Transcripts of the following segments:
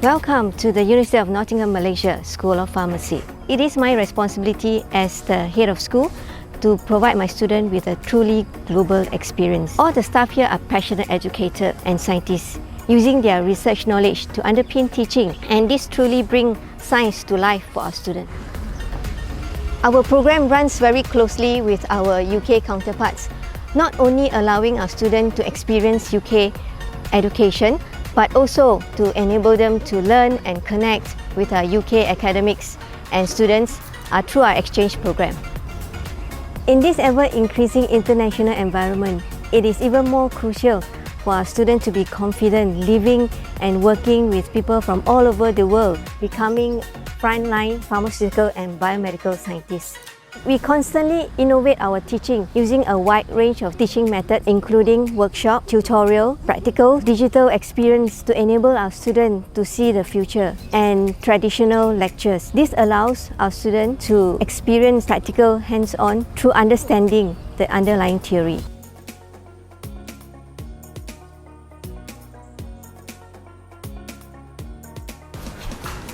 Welcome to the University of Nottingham Malaysia School of Pharmacy. It is my responsibility as the head of school to provide my students with a truly global experience. All the staff here are passionate educators and scientists using their research knowledge to underpin teaching, and this truly brings science to life for our students. Our program runs very closely with our UK counterparts, not only allowing our students to experience UK education, but also to enable them to learn and connect with our UK academics and students through our exchange program. In this ever-increasing international environment, it is even more crucial for our students to be confident living and working with people from all over the world, becoming frontline pharmaceutical and biomedical scientists. We constantly innovate our teaching using a wide range of teaching methods, including workshop, tutorial, practical, digital experience to enable our students to see the future, and traditional lectures. This allows our students to experience practical hands-on through understanding the underlying theory.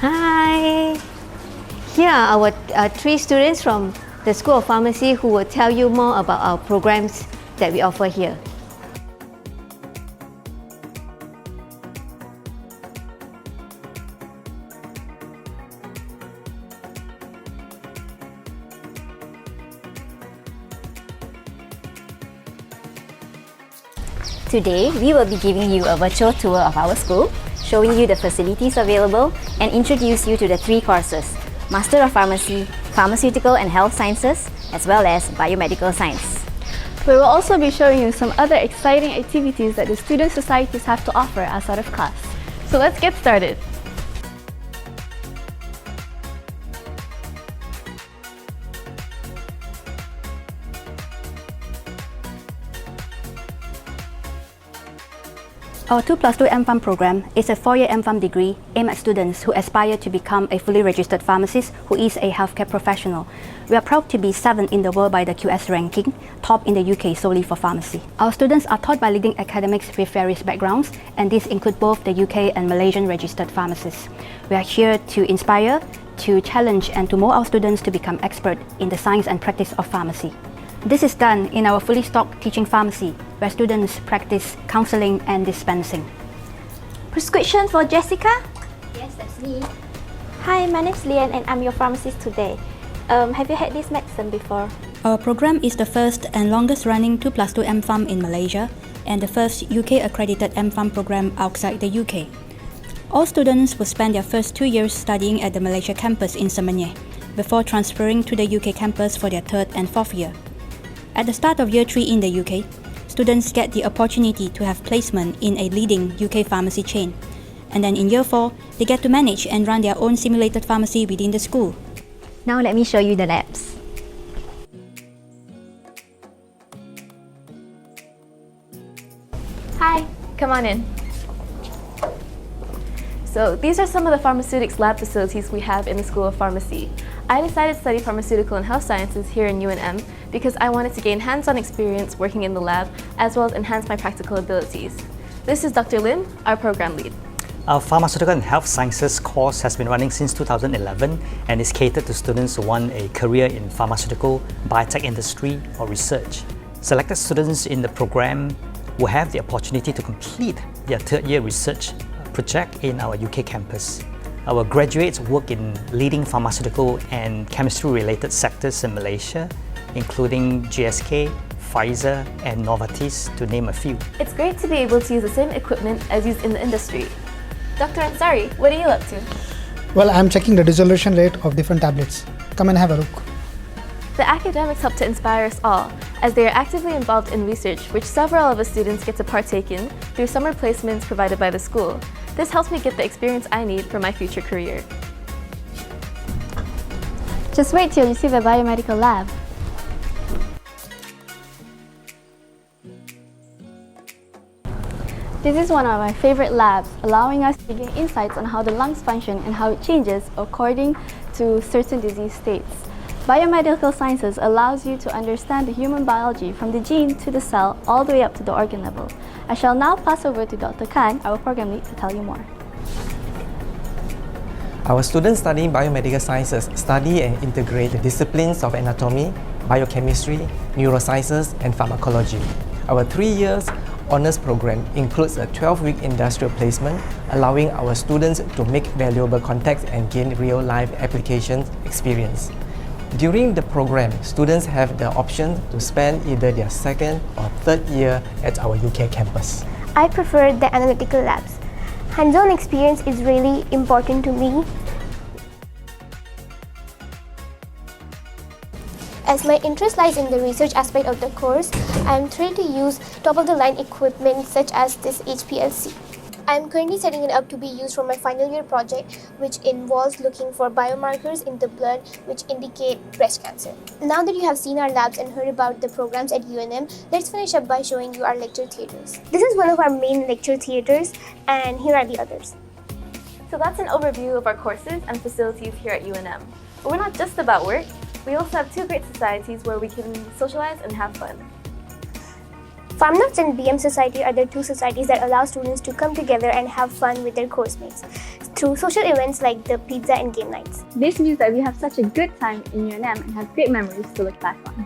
Hi! Here are our three students from the School of Pharmacy who will tell you more about our programs that we offer here. Today, we will be giving you a virtual tour of our school, showing you the facilities available and introduce you to the three courses: Master of Pharmacy, Pharmaceutical and Health Sciences, as well as Biomedical Science. We will also be showing you some other exciting activities that the student societies have to offer outside of class. So let's get started. Our 2+2 MPharm program is a 4-year MPharm degree aimed at students who aspire to become a fully registered pharmacist who is a healthcare professional. We are proud to be 7th in the world by the QS ranking, top in the UK solely for pharmacy. Our students are taught by leading academics with various backgrounds, and these include both the UK and Malaysian registered pharmacists. We are here to inspire, to challenge, and to mold our students to become expert in the science and practice of pharmacy. This is done in our fully stocked teaching pharmacy, where students practice counseling and dispensing. Prescription for Jessica? Yes, that's me. Hi, my name is Lian and I'm your pharmacist today. Have you had this medicine before? Our program is the first and longest running 2+2 MPharm in Malaysia and the first UK accredited MPharm program outside the UK. All students will spend their first 2 years studying at the Malaysia campus in Semenyih, before transferring to the UK campus for their 3rd and 4th year. At the start of year 3 in the UK, students get the opportunity to have placement in a leading UK pharmacy chain. And then in year 4, they get to manage and run their own simulated pharmacy within the school. Now let me show you the labs. Hi, come on in. So these are some of the pharmaceutics lab facilities we have in the School of Pharmacy. I decided to study pharmaceutical and health sciences here in UNM because I wanted to gain hands-on experience working in the lab as well as enhance my practical abilities. This is Dr. Lim, our program lead. Our Pharmaceutical and Health Sciences course has been running since 2011 and is catered to students who want a career in pharmaceutical, biotech industry or research. Selected students in the program will have the opportunity to complete their 3rd year research project in our UK campus. Our graduates work in leading pharmaceutical and chemistry-related sectors in Malaysia, including GSK, Pfizer, and Novartis, to name a few. It's great to be able to use the same equipment as used in the industry. Dr. Ansari, what are you up to? Well, I'm checking the dissolution rate of different tablets. Come and have a look. The academics help to inspire us all, as they are actively involved in research, which several of us students get to partake in through summer placements provided by the school. This helps me get the experience I need for my future career. Just wait till you see the biomedical lab. This is one of my favorite labs, allowing us to gain insights on how the lungs function and how it changes according to certain disease states. Biomedical sciences allows you to understand the human biology from the gene to the cell all the way up to the organ level. I shall now pass over to Dr. Khan, our program lead, to tell you more. Our students studying biomedical sciences study and integrate the disciplines of anatomy, biochemistry, neurosciences, and pharmacology. Our 3 years honours program includes a 12-week industrial placement, allowing our students to make valuable contacts and gain real-life application experience. During the program, students have the option to spend either their 2nd or 3rd year at our UK campus. I prefer the analytical labs. Hands-on experience is really important to me. As my interest lies in the research aspect of the course, I am thrilled to use top-of-the-line equipment such as this HPLC. I am currently setting it up to be used for my final year project, which involves looking for biomarkers in the blood which indicate breast cancer. Now that you have seen our labs and heard about the programs at UNM, let's finish up by showing you our lecture theatres. This is one of our main lecture theatres, and here are the others. So that's an overview of our courses and facilities here at UNM. But we're not just about work. We also have 2 great societies where we can socialize and have fun. FarmNuts and BM Society are the 2 societies that allow students to come together and have fun with their course mates through social events like the pizza and game nights. This means that we have such a good time in UNM and have great memories to look back on.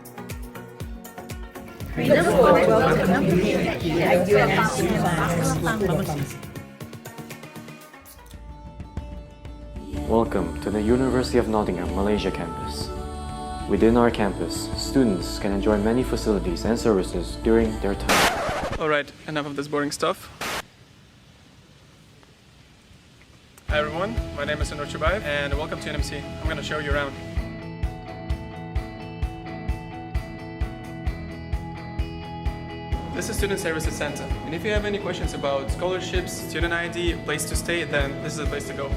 Welcome to the University of Nottingham Malaysia campus. Within our campus, students can enjoy many facilities and services during their time. Alright, enough of this boring stuff. Hi everyone, my name is Anur Chubayev and welcome to NMC. I'm going to show you around. This is Student Services Center, and if you have any questions about scholarships, student ID, place to stay, then this is the place to go.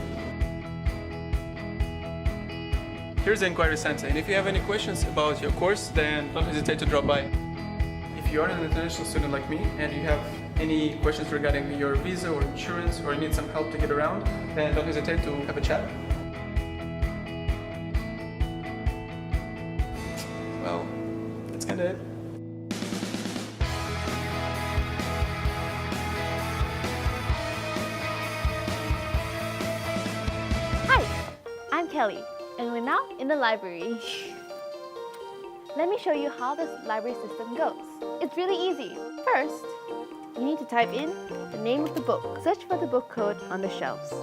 Here's the Inquiry Center, and if you have any questions about your course, then don't hesitate to drop by. If you are an international student like me, and you have any questions regarding your visa or insurance, or you need some help to get around, then don't hesitate to have a chat. Well, that's kind of it. Hi, I'm Kelly, and we're now in the library. Let me show you how this library system goes. It's really easy. First, you need to type in the name of the book. Search for the book code on the shelves.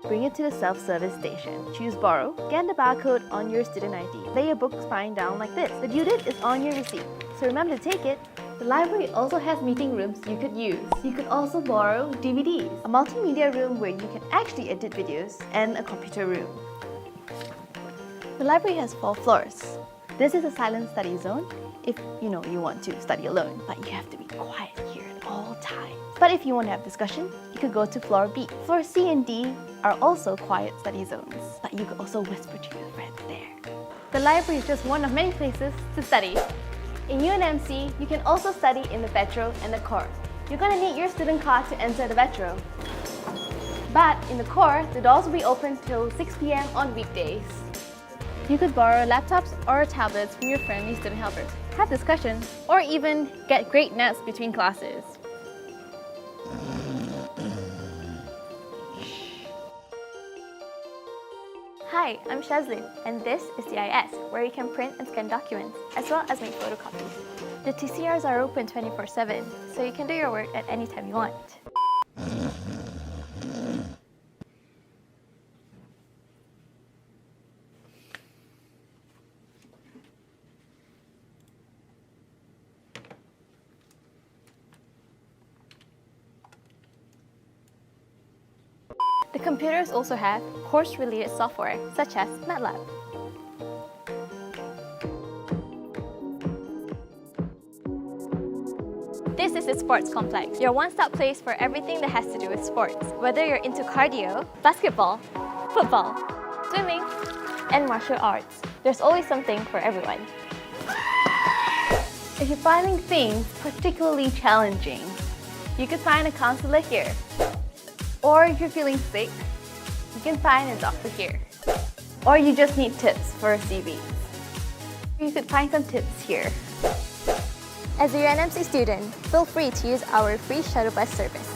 Bring it to the self-service station. Choose Borrow. Scan the barcode on your student ID. Lay your book spine down like this. The due date is on your receipt, so remember to take it. The library also has meeting rooms you could use. You could also borrow DVDs, a multimedia room where you can actually edit videos, and a computer room. The library has 4 floors. This is a silent study zone if you want to study alone, but you have to be quiet here at all times. But if you want to have discussion, you could go to floor B. Floor C and D are also quiet study zones, but you could also whisper to your friends there. The library is just one of many places to study. In UNMC, you can also study in the Petro and the Core. You're going to need your student card to enter the Petro. But in the Core, the doors will be open till 6 p.m. on weekdays. You could borrow laptops or tablets from your friendly student helpers, have discussion, or even get great naps between classes. Hi, I'm Shazlin, and this is CIS, where you can print and scan documents, as well as make photocopies. The TCRs are open 24/7, so you can do your work at any time you want. The computers also have course-related software, such as MATLAB. This is the Sports Complex, your one-stop place for everything that has to do with sports. Whether you're into cardio, basketball, football, swimming, and martial arts, there's always something for everyone. If you're finding things particularly challenging, you could find a counselor here. Or if you're feeling sick, you can find a doctor here. Or you just need tips for CVs. You could find some tips here. As a UNMC student, feel free to use our free shuttle bus service.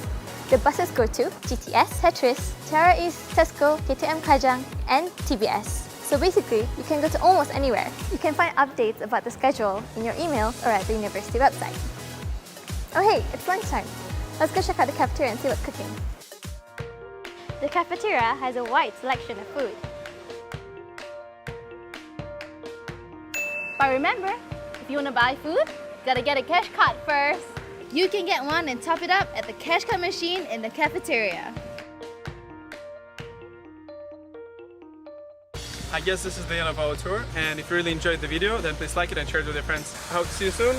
The buses go to GTS, Tetris, Tiara East, Tesco, KTM Kajang, and TBS. So basically, you can go to almost anywhere. You can find updates about the schedule in your emails or at the university website. Oh hey, it's lunchtime. Let's go check out the cafeteria and see what's cooking. The cafeteria has a wide selection of food. But remember, if you want to buy food, you gotta get a cash card first. You can get one and top it up at the cash card machine in the cafeteria. I guess this is the end of our tour, and if you really enjoyed the video, then please like it and share it with your friends. I hope to see you soon.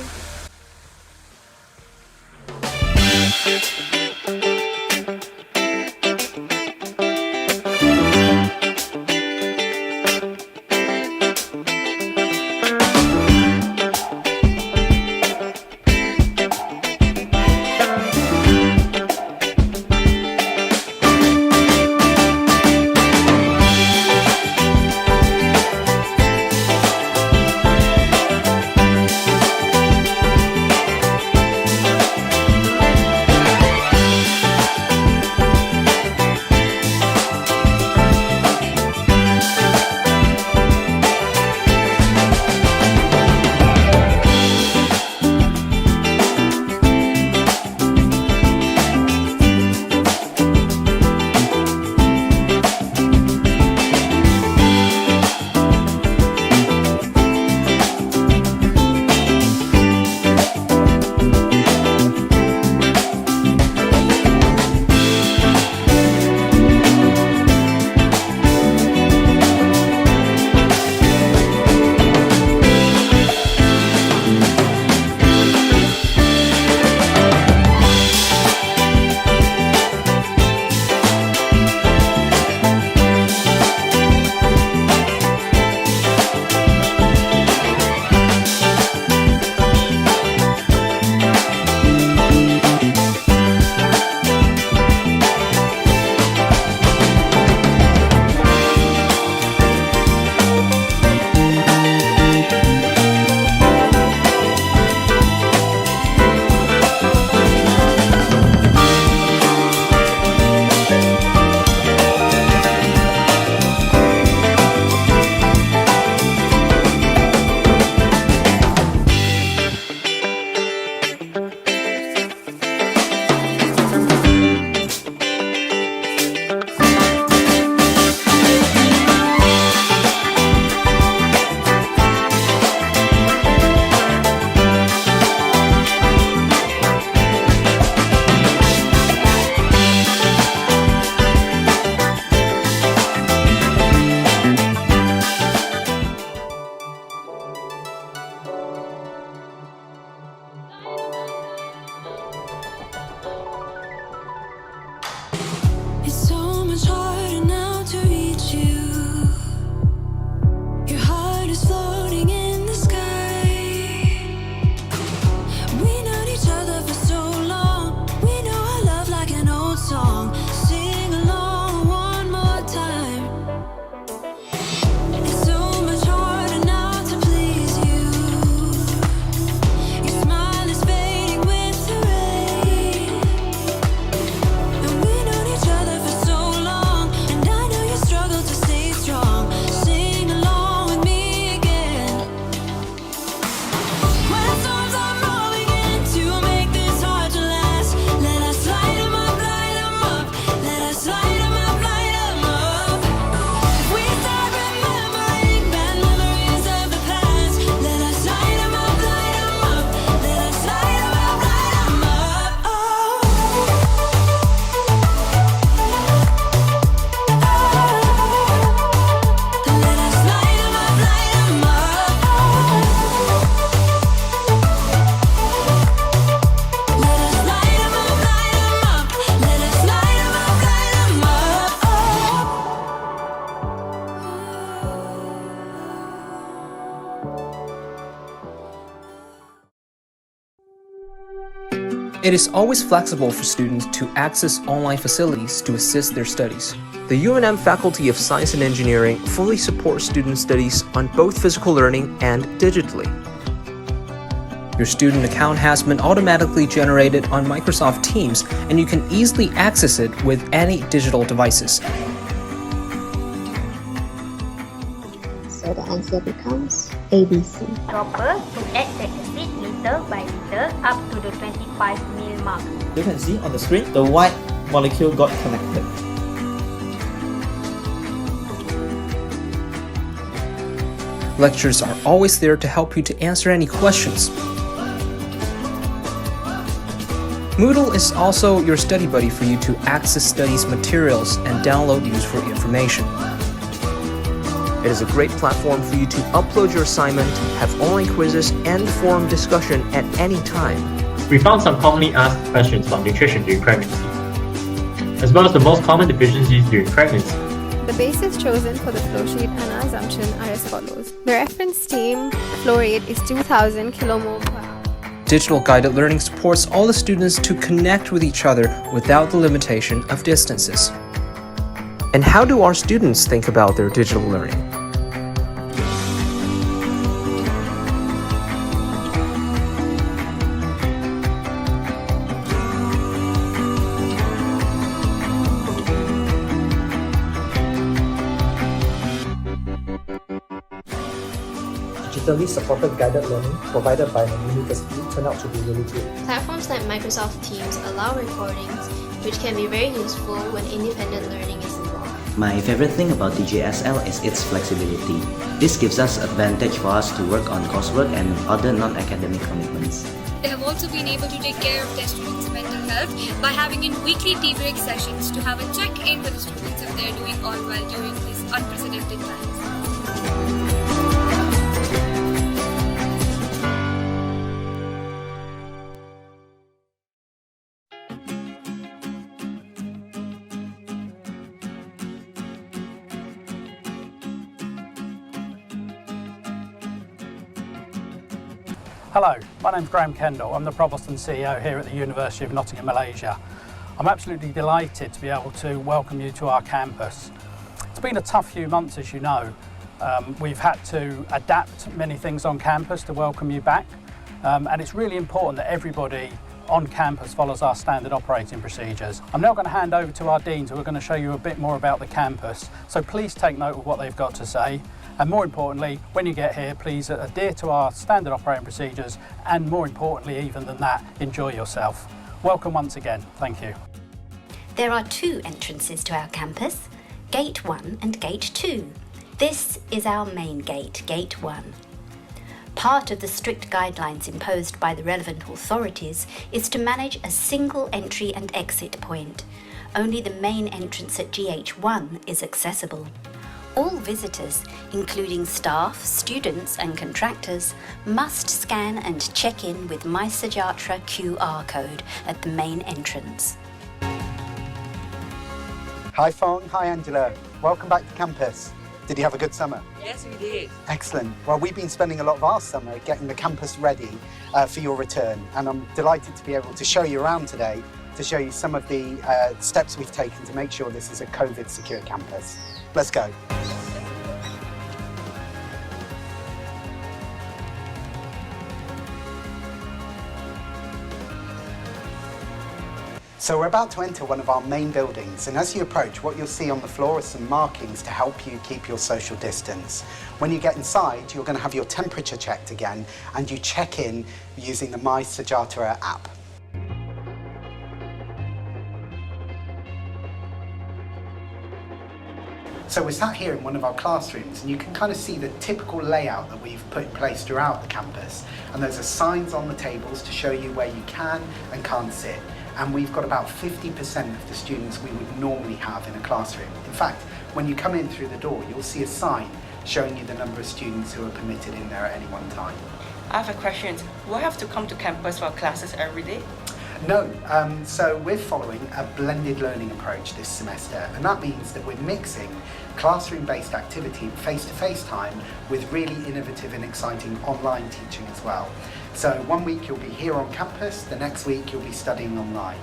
It is always flexible for students to access online facilities to assist their studies. The UNM Faculty of Science and Engineering fully supports student studies on both physical learning and digitally. Your student account has been automatically generated on Microsoft Teams, and you can easily access it with any digital devices. So the answer becomes ABC. Dropper to add the acid liter by liter up to the 25 ml mark. You can see on the screen the white molecule got connected. Lecturers are always there to help you to answer any questions. Moodle is also your study buddy for you to access studies materials and download useful information. It is a great platform for you to upload your assignment, have online quizzes, and forum discussion at any time. We found some commonly asked questions about nutrition during pregnancy, as well as the most common deficiencies during pregnancy. The bases chosen for the flow sheet and assumption are as follows. The reference steam flow rate is 2000 kmol per hour. Digital guided learning supports all the students to connect with each other without the limitation of distances. And how do our students think about their digital learning? Digitally supported guided learning provided by the university turned out to be really good. Platforms like Microsoft Teams allow recordings, which can be very useful when independent learning is involved. My favorite thing about DJSL is its flexibility. This gives us advantage for us to work on coursework and other non-academic commitments. They have also been able to take care of their students' mental health by having in weekly debrief sessions to have a check-in with the students if they're doing all well during these unprecedented times. Hello, my name's Graham Kendall. I'm the Provost and CEO here at the University of Nottingham Malaysia. I'm absolutely delighted to be able to welcome you to our campus. It's been a tough few months, as you know. We've had to adapt many things on campus to welcome you back, and it's really important that everybody on campus follows our standard operating procedures. I'm now going to hand over to our deans who are going to show you a bit more about the campus, so please take note of what they've got to say. And more importantly, when you get here, please adhere to our standard operating procedures, and more importantly even than that, enjoy yourself. Welcome once again. Thank you. There are two entrances to our campus, Gate 1 and Gate 2. This is our main gate, Gate 1. Part of the strict guidelines imposed by the relevant authorities is to manage a single entry and exit point. Only the main entrance at GH1 is accessible. All visitors, including staff, students and contractors, must scan and check in with My Sejahtera QR code at the main entrance. Hi Fong, hi Angela. Welcome back to campus. Did you have a good summer? Yes, we did. Excellent. Well, we've been spending a lot of our summer getting the campus ready for your return, and I'm delighted to be able to show you around today to show you some of the steps we've taken to make sure this is a COVID-secure campus. Let's go. So we're about to enter one of our main buildings, and as you approach, what you'll see on the floor are some markings to help you keep your social distance. When you get inside, you're going to have your temperature checked again, and you check in using the My Sejahtera app. So we're sat here in one of our classrooms, and you can kind of see the typical layout that we've put in place throughout the campus. And those are signs on the tables to show you where you can and can't sit. And we've got about 50% of the students we would normally have in a classroom. In fact, when you come in through the door, you'll see a sign showing you the number of students who are permitted in there at any one time. I have a question. Do I have to come to campus for classes every day? No, so we're following a blended learning approach this semester, and that means that we're mixing classroom-based activity, face-to-face time, with really innovative and exciting online teaching as well. So one week you'll be here on campus, the next week you'll be studying online.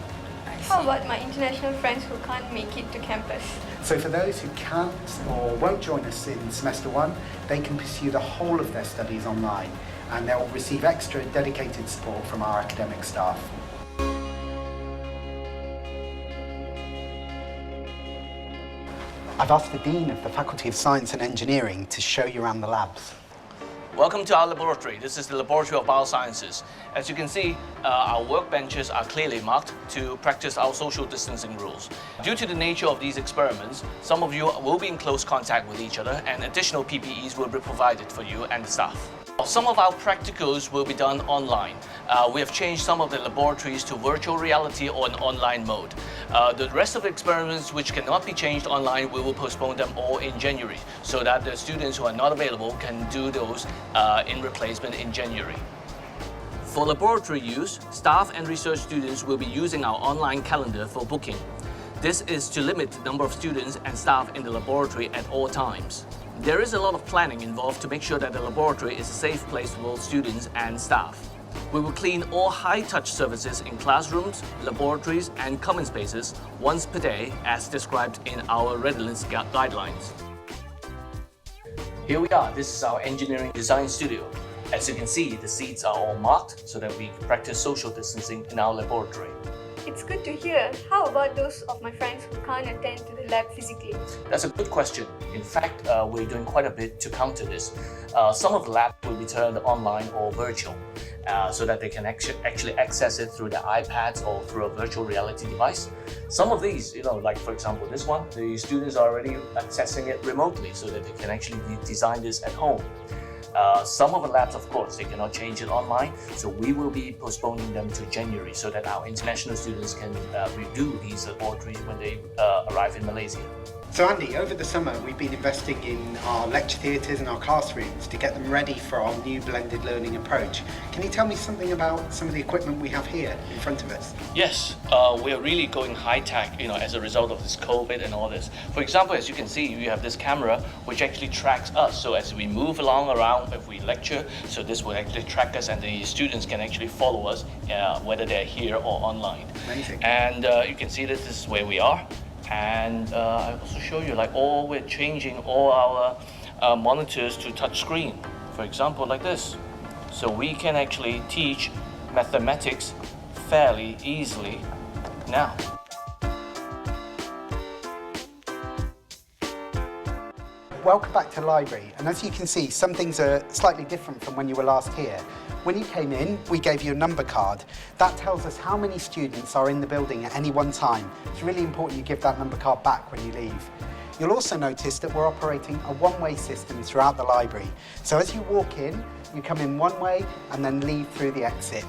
How about my international friends who can't make it to campus? So for those who can't or won't join us in semester one, they can pursue the whole of their studies online. and they'll receive extra dedicated support from our academic staff. I've asked the Dean of the Faculty of Science and Engineering to show you around the labs. Welcome to our laboratory. This is the Laboratory of Biosciences. As you can see, our workbenches are clearly marked to practice our social distancing rules. Due to the nature of these experiments, some of you will be in close contact with each other and additional PPEs will be provided for you and the staff. Some of our practicals will be done online. We have changed some of the laboratories to virtual reality or an online mode. The rest of the experiments which cannot be changed online, we will postpone them all in January so that the students who are not available can do those in replacement in January. For laboratory use, staff and research students will be using our online calendar for booking. This is to limit the number of students and staff in the laboratory at all times. There is a lot of planning involved to make sure that the laboratory is a safe place for both students and staff. We will clean all high-touch surfaces in classrooms, laboratories and common spaces once per day as described in our readiness guidelines. Here we are. This is our engineering design studio. As you can see, the seats are all marked so that we can practice social distancing in our laboratory. It's good to hear. How about those of my friends who can't attend to the lab physically? That's a good question. In fact, we're doing quite a bit to counter this. Some of the labs will be turned online or virtual so that they can actually access it through their iPads or through a virtual reality device. Some of these, like for example this one, the students are already accessing it remotely so that they can actually design this at home. Some of the labs, of course, they cannot change it online, so we will be postponing them to January so that our international students can redo these laboratories when they arrive in Malaysia. So Andy, over the summer we've been investing in our lecture theatres and our classrooms to get them ready for our new blended learning approach. Can you tell me something about some of the equipment we have here in front of us? Yes, we are really going high-tech, as a result of this COVID and all this. For example, as you can see, we have this camera which actually tracks us. So as we move around, if we lecture, so this will actually track us and the students can actually follow us whether they're here or online. Amazing. And you can see that this is where we are. And I also show you we're changing all our monitors to touch screen. For example, like this. So we can actually teach mathematics fairly easily now. Welcome back to the library, and as you can see, some things are slightly different from when you were last here. When you came in, we gave you a number card. That tells us how many students are in the building at any one time. It's really important you give that number card back when you leave. You'll also notice that we're operating a one-way system throughout the library. So as you walk in, you come in one way and then leave through the exit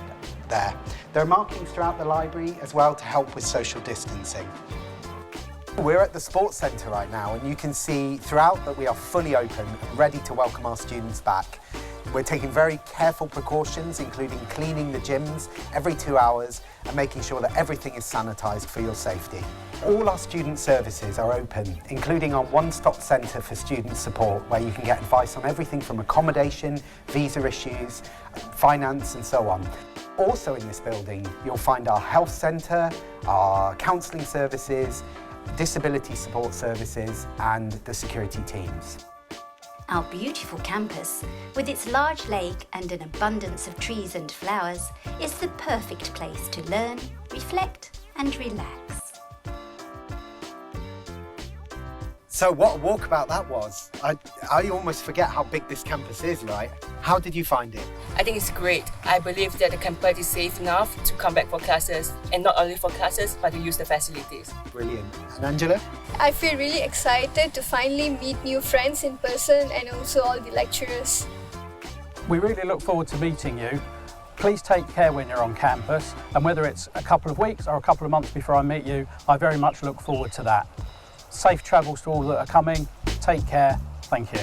there. There are markings throughout the library as well to help with social distancing. We're at the Sports Centre right now, and you can see throughout that we are fully open and ready to welcome our students back. We're taking very careful precautions, including cleaning the gyms every 2 hours and making sure that everything is sanitised for your safety. All our student services are open, including our one-stop centre for student support, where you can get advice on everything from accommodation, visa issues, finance and so on. Also in this building, you'll find our health centre, our counselling services, disability support services and the security teams. Our beautiful campus, with its large lake and an abundance of trees and flowers, is the perfect place to learn, reflect and relax. So what a walkabout that was. I almost forget how big this campus is, right? How did you find it? I think it's great. I believe that the campus is safe enough to come back for classes, and not only for classes, but to use the facilities. Brilliant. And Angela? I feel really excited to finally meet new friends in person and also all the lecturers. We really look forward to meeting you. Please take care when you're on campus, and whether it's a couple of weeks or a couple of months before I meet you, I very much look forward to that. Safe travels to all that are coming. Take care. Thank you.